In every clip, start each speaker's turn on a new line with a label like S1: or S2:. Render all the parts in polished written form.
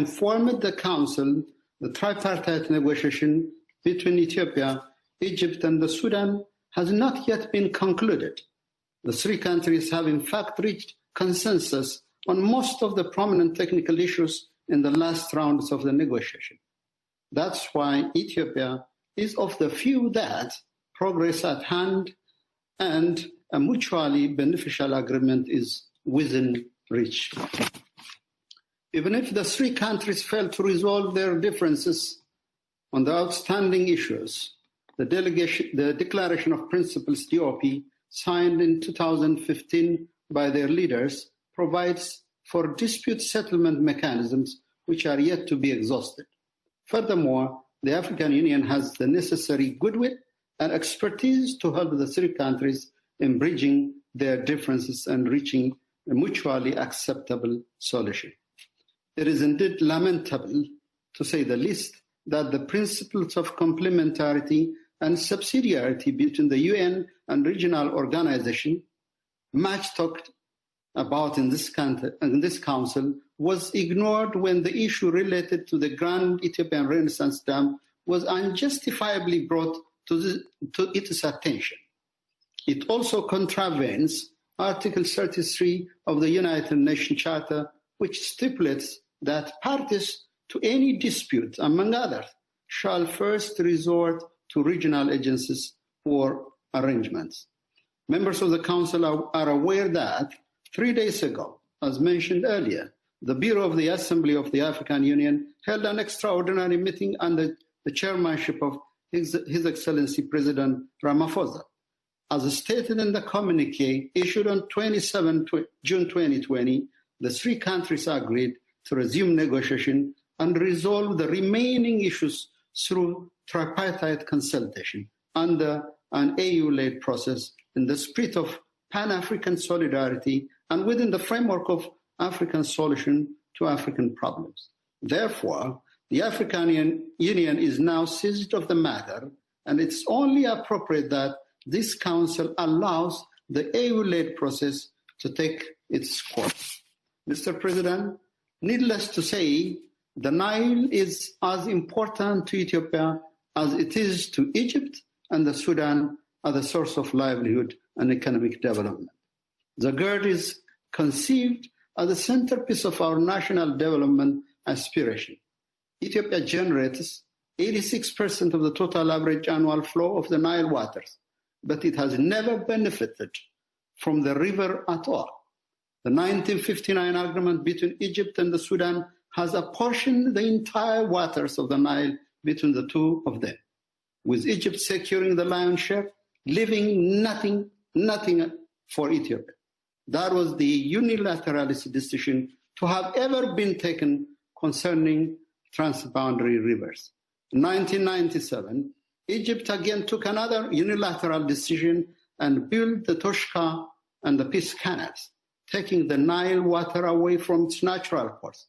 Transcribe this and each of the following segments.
S1: informed the Council the tripartite negotiation between Ethiopia, Egypt, and the Sudan has not yet been concluded. The three countries have in fact reached consensus on most of the prominent technical issues in the last rounds of the negotiation. That's why Ethiopia is of the few that progress at hand and a mutually beneficial agreement is within reach. Even if the three countries fail to resolve their differences on the outstanding issues, the Declaration of Principles, DOP, signed in 2015 by their leaders, provides for dispute settlement mechanisms which are yet to be exhausted. Furthermore, the African Union has the necessary goodwill and expertise to help the three countries in bridging their differences and reaching a mutually acceptable solution. It is indeed lamentable, to say the least, that the principles of complementarity and subsidiarity between the UN and regional organizations, much talked about in this council, was ignored when the issue related to the Grand Ethiopian Renaissance Dam was unjustifiably brought to its attention. It also contravenes Article 33 of the United Nations Charter, which stipulates that parties to any dispute, among others, shall first resort to regional agencies for arrangements. Members of the Council are aware that 3 days ago, as mentioned earlier, the Bureau of the Assembly of the African Union held an extraordinary meeting under the chairmanship of His Excellency President Ramaphosa. As stated in the communique issued on 27 June 2020, the three countries agreed to resume negotiation and resolve the remaining issues through tripartite consultation under an AU-led process in the spirit of Pan-African solidarity and within the framework of African solution to African problems. Therefore, the African Union is now seized of the matter, and it's only appropriate that this Council allows the AU-led process to take its course. Mr. President, needless to say, the Nile is as important to Ethiopia as it is to Egypt and the Sudan as a source of livelihood and economic development. The GERD is conceived as the centerpiece of our national development aspiration. Ethiopia generates 86% of the total average annual flow of the Nile waters, but it has never benefited from the river at all. The 1959 agreement between Egypt and the Sudan has apportioned the entire waters of the Nile between the two of them, with Egypt securing the lion's share, leaving nothing for Ethiopia. That was the unilateralist decision to have ever been taken concerning transboundary rivers. In 1997, Egypt again took another unilateral decision and built the Toshka and the Peace Canals, taking the Nile water away from its natural course.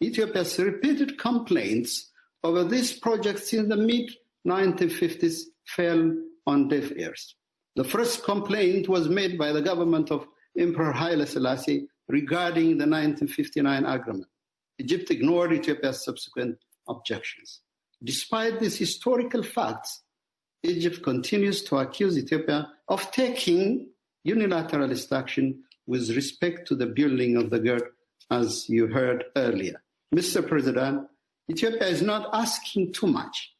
S1: Ethiopia's repeated complaints over this project since the mid-1950s fell on deaf ears. The first complaint was made by the government of Emperor Haile-Selassie regarding the 1959 agreement. Egypt ignored Ethiopia's subsequent objections. Despite these historical facts, Egypt continues to accuse Ethiopia of taking unilateralist action with respect to the building of the GERD, as you heard earlier. Mr. President, Ethiopia is not asking too much.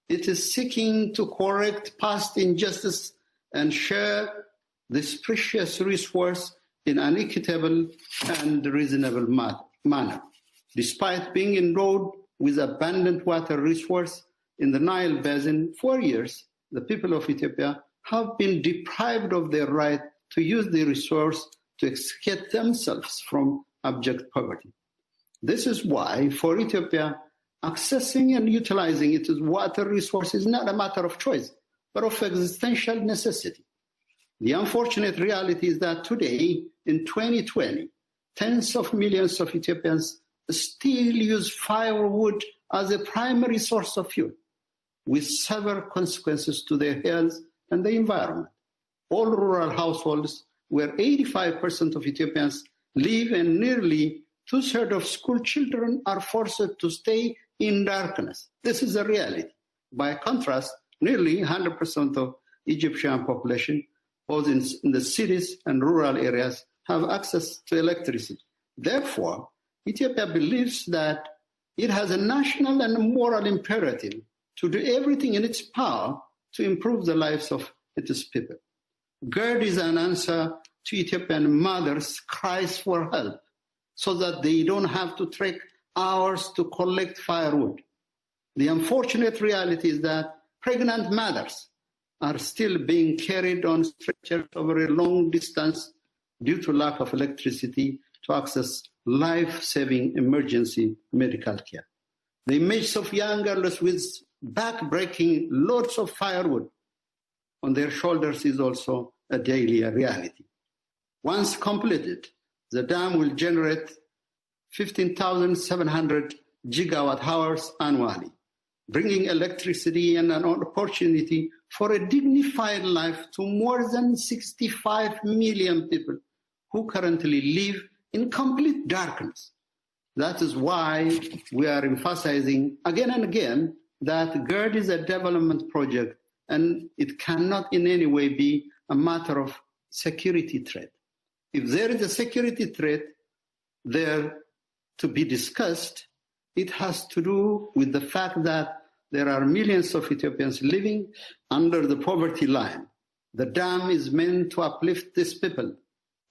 S1: It is seeking to correct past injustice and share this precious resource in an equitable and reasonable manner. Despite being endowed with abundant water resource in the Nile Basin for years, the people of Ethiopia have been deprived of their right to use the resource to extricate themselves from abject poverty. This is why, for Ethiopia, accessing and utilizing its water resource is not a matter of choice, but of existential necessity. The unfortunate reality is that today, in 2020, tens of millions of Ethiopians still use firewood as a primary source of fuel, with severe consequences to their health and the environment. All rural households, where 85% of Ethiopians live, and nearly 2/3 of school children are forced to stay in darkness. This is a reality. By contrast, nearly 100% of Egyptian population, both in the cities and rural areas, have access to electricity. Therefore, Ethiopia believes that it has a national and moral imperative to do everything in its power to improve the lives of its people. GERD is an answer to Ethiopian mothers' cries for help so that they don't have to trek hours to collect firewood. The unfortunate reality is that pregnant mothers are still being carried on stretchers over a long distance due to lack of electricity to access life-saving emergency medical care. The images of young girls with back-breaking loads of firewood on their shoulders is also a daily reality. Once completed, the dam will generate 15,700 gigawatt hours annually, bringing electricity and an opportunity for a dignified life to more than 65 million people who currently live in complete darkness. That is why we are emphasizing again and again that GERD is a development project and it cannot in any way be a matter of security threat. If there is a security threat there to be discussed, it has to do with the fact that there are millions of Ethiopians living under the poverty line. The dam is meant to uplift these people,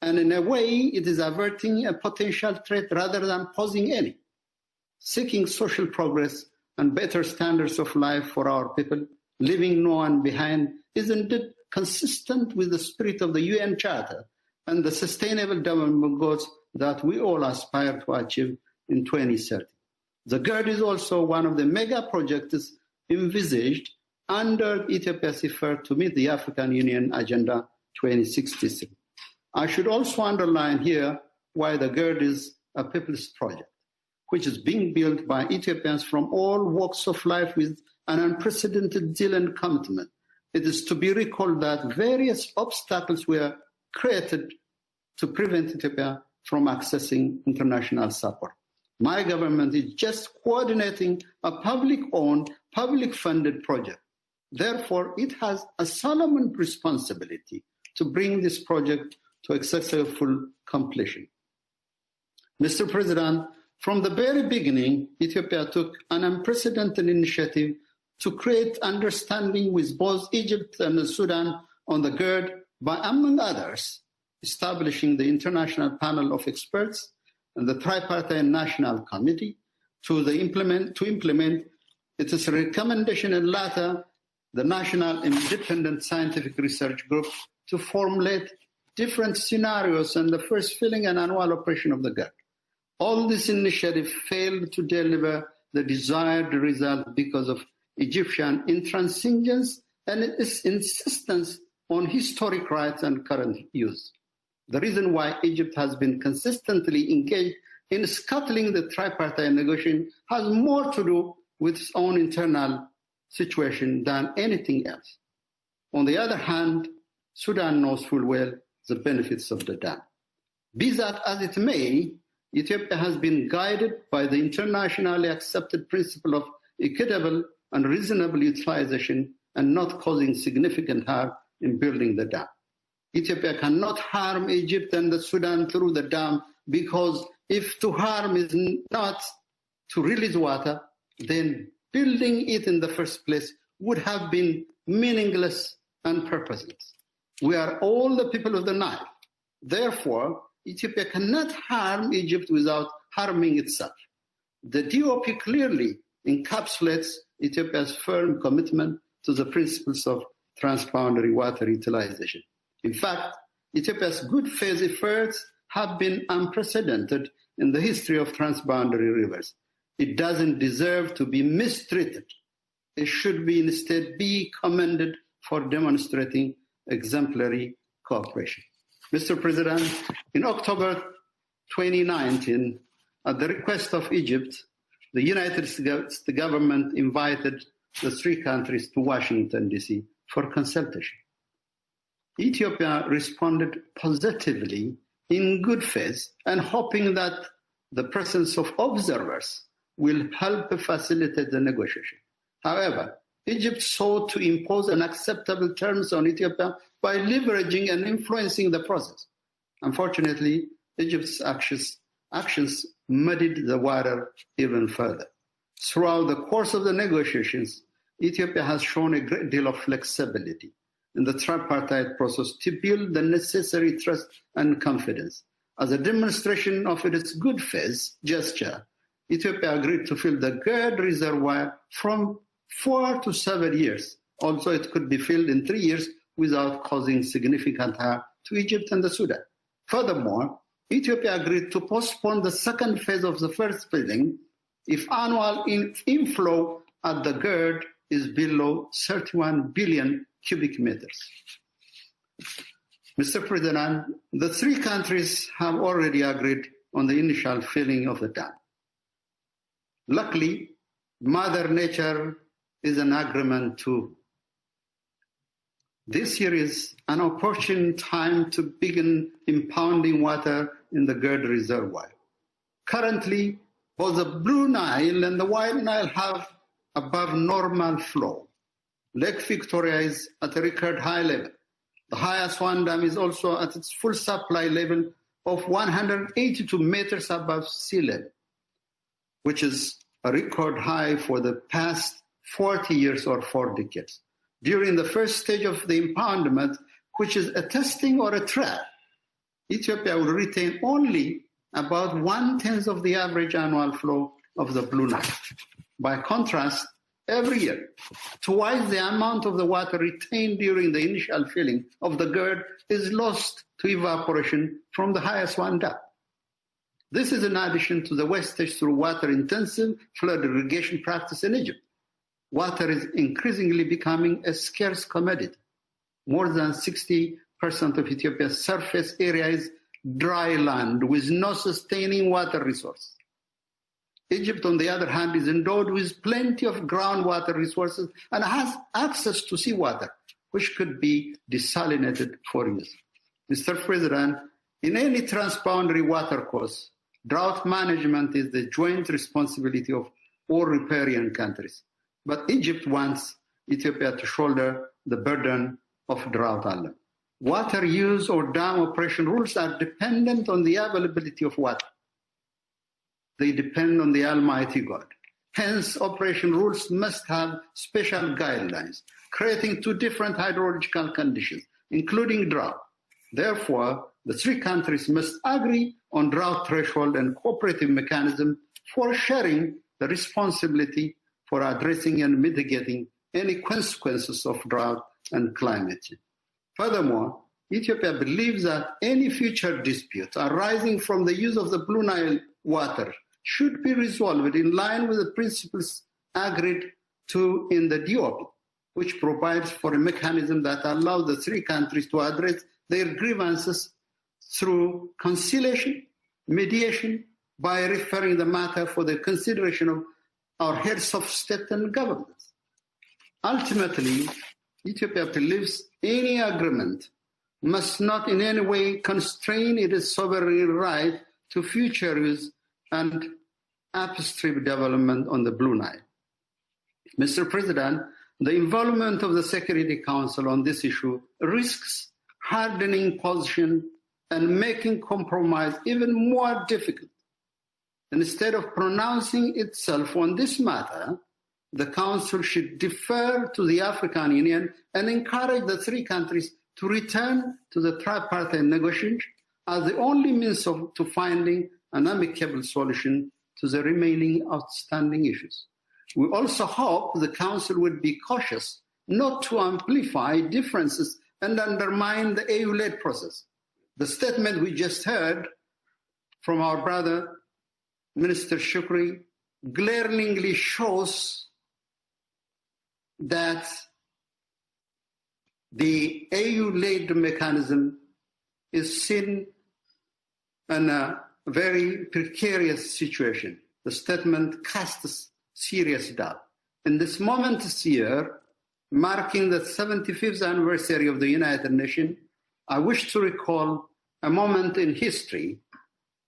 S1: and in a way, it is averting a potential threat rather than posing any. Seeking social progress and better standards of life for our people, leaving no one behind, is indeed consistent with the spirit of the UN Charter and the Sustainable Development Goals that we all aspire to achieve in 2030. The GERD is also one of the mega projects envisaged under Ethiopia's effort to meet the African Union Agenda 2063. I should also underline here why the GERD is a people's project, which is being built by Ethiopians from all walks of life with an unprecedented zeal and commitment. It is to be recalled that various obstacles were created to prevent Ethiopia from accessing international support. My government is just coordinating a public-owned, public-funded project. Therefore, it has a solemn responsibility to bring this project to a successful completion. Mr. President, from the very beginning, Ethiopia took an unprecedented initiative to create understanding with both Egypt and Sudan on the GERD by, among others, establishing the International Panel of Experts and the Tripartite National Committee to implement its recommendation, and later the National Independent Scientific Research Group to formulate different scenarios and the first filling and annual operation of the GERD. All this initiative failed to deliver the desired result because of Egyptian intransigence and its insistence on historic rights and current use. The reason why Egypt has been consistently engaged in scuttling the tripartite negotiation has more to do with its own internal situation than anything else. On the other hand, Sudan knows full well the benefits of the dam. Be that as it may, Ethiopia has been guided by the internationally accepted principle of equitable and reasonable utilization and not causing significant harm in building the dam. Ethiopia cannot harm Egypt and the Sudan through the dam because if to harm is not to release water, then building it in the first place would have been meaningless and purposeless. We are all the people of the Nile. Therefore, Ethiopia cannot harm Egypt without harming itself. The DOP clearly encapsulates Ethiopia's firm commitment to the principles of transboundary water utilization. In fact, Ethiopia's good faith efforts have been unprecedented in the history of transboundary rivers. It doesn't deserve to be mistreated. It should be instead be commended for demonstrating exemplary cooperation. Mr. President, in October 2019, at the request of Egypt, the United States government invited the three countries to Washington, D.C. for consultation. Ethiopia responded positively in good faith and hoping that the presence of observers will help facilitate the negotiation. However, Egypt sought to impose unacceptable terms on Ethiopia by leveraging and influencing the process. Unfortunately, Egypt's actions muddied the water even further. Throughout the course of the negotiations, Ethiopia has shown a great deal of flexibility in the tripartite process to build the necessary trust and confidence. As a demonstration of its good faith gesture, Ethiopia agreed to fill the GERD reservoir from 4 to 7 years, although it could be filled in 3 years without causing significant harm to Egypt and the Sudan. Furthermore, Ethiopia agreed to postpone the second phase of the first filling if annual inflow at the GERD is below 31 billion cubic meters. Mr. President, the three countries have already agreed on the initial filling of the dam. Luckily, Mother Nature is an agreement too. This year is an opportune time to begin impounding water in the GERD reservoir. Currently, both the Blue Nile and the White Nile have above normal flow. Lake Victoria is at a record high level. The highest one dam is also at its full supply level of 182 meters above sea level, which is a record high for the past 40 years or 4 decades. During the first stage of the impoundment, which is a testing or a trial, Ethiopia will retain only about 1/10 of the average annual flow of the Blue Nile. By contrast, every year, twice the amount of the water retained during the initial filling of the GERD is lost to evaporation from the highest one dam. This is in addition to the wastage through water-intensive flood irrigation practice in Egypt. Water is increasingly becoming a scarce commodity. More than 60% of Ethiopia's surface area is dry land with no sustaining water resource. Egypt, on the other hand, is endowed with plenty of groundwater resources and has access to seawater, which could be desalinated for use. Mr. President, in any transboundary watercourse, drought management is the joint responsibility of all riparian countries. But Egypt wants Ethiopia to shoulder the burden of drought alone. Water use or dam operation rules are dependent on the availability of water. They depend on the Almighty God. Hence, operation rules must have special guidelines, creating 2 different hydrological conditions, including drought. Therefore, the 3 countries must agree on drought threshold and cooperative mechanism for sharing the responsibility for addressing and mitigating any consequences of drought and climate change. Furthermore, Ethiopia believes that any future dispute arising from the use of the Blue Nile water should be resolved in line with the principles agreed to in the DOP, which provides for a mechanism that allows the 3 countries to address their grievances through conciliation, mediation, by referring the matter for the consideration of our heads of state and governments. Ultimately, Ethiopia believes any agreement must not in any way constrain its sovereign right to future use and upstream development on the Blue Nile. Mr. President, the involvement of the Security Council on this issue risks hardening position and making compromise even more difficult. Instead of pronouncing itself on this matter, the Council should defer to the African Union and encourage the 3 countries to return to the tripartite negotiations as the only means to finding an amicable solution to the remaining outstanding issues. We also hope the Council would be cautious not to amplify differences and undermine the AU-led process. The statement we just heard from our brother, Minister Shukri, glaringly shows that the AU-led mechanism is seen in a very precarious situation. The statement casts serious doubt. In this momentous year, marking the 75th anniversary of the United Nations, I wish to recall a moment in history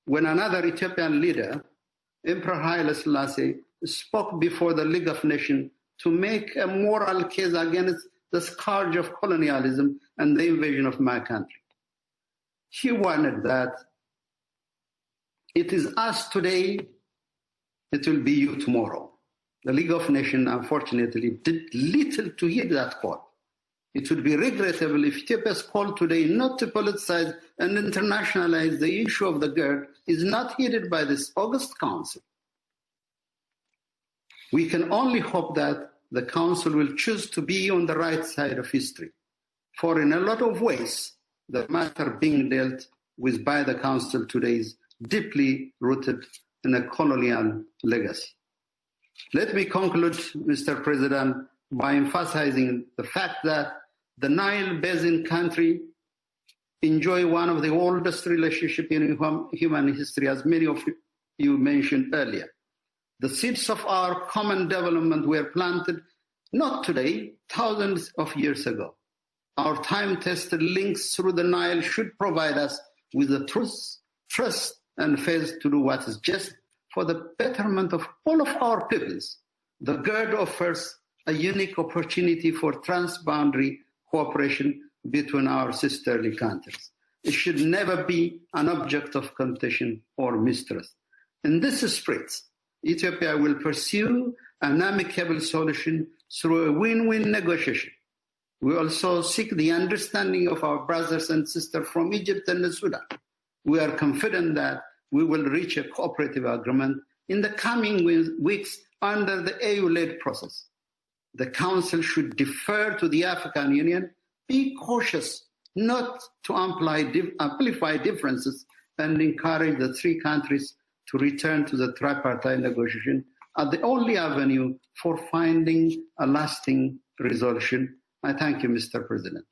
S1: when another Ethiopian leader, Emperor Haile Selassie, spoke before the League of Nations to make a moral case against the scourge of colonialism and the invasion of my country. He warned that it is us today, it will be you tomorrow. The League of Nations, unfortunately, did little to heed that call. It would be regrettable if Ethiopia's call today not to politicize and internationalize the issue of the GERD is not heeded by this August Council. We can only hope that the Council will choose to be on the right side of history, for in a lot of ways, the matter being dealt with by the Council today is deeply rooted in a colonial legacy. Let me conclude, Mr. President, by emphasizing the fact that the Nile Basin country enjoy one of the oldest relationships in human history, as many of you mentioned earlier. The seeds of our common development were planted not today, thousands of years ago. Our time-tested links through the Nile should provide us with the truth, trust, and faith to do what is just for the betterment of all of our peoples. The GERD offers a unique opportunity for transboundary cooperation between our sisterly countries. It should never be an object of competition or mistrust. In this spirit, Ethiopia will pursue an amicable solution through a win-win negotiation. We also seek the understanding of our brothers and sisters from Egypt and Sudan. We are confident that we will reach a cooperative agreement in the coming weeks under the AU-led process. The Council should defer to the African Union, be cautious not to amplify differences, and encourage the three countries to return to the tripartite negotiation as the only avenue for finding a lasting resolution. I thank you, Mr. President.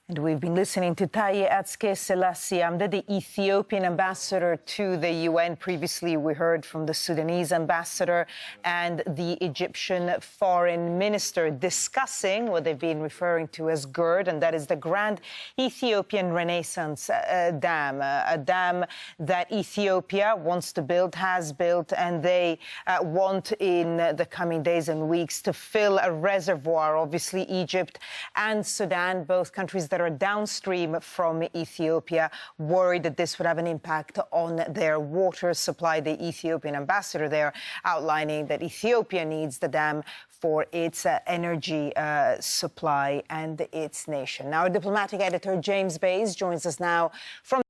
S2: And we've been listening to Taye Atsike-Sillasie, the Ethiopian ambassador to the UN. Previously, we heard from the Sudanese ambassador and the Egyptian foreign minister discussing what they've been referring to as GERD, and that is the Grand Ethiopian Renaissance Dam, a dam that Ethiopia wants to build, has built, and they want in the coming days and weeks to fill a reservoir. Obviously, Egypt and Sudan, both countries that are downstream from Ethiopia, worried that this would have an impact on their water supply. The Ethiopian ambassador there outlining that Ethiopia needs the dam for its energy supply and its nation. Now, our diplomatic editor, James Bays, joins us now from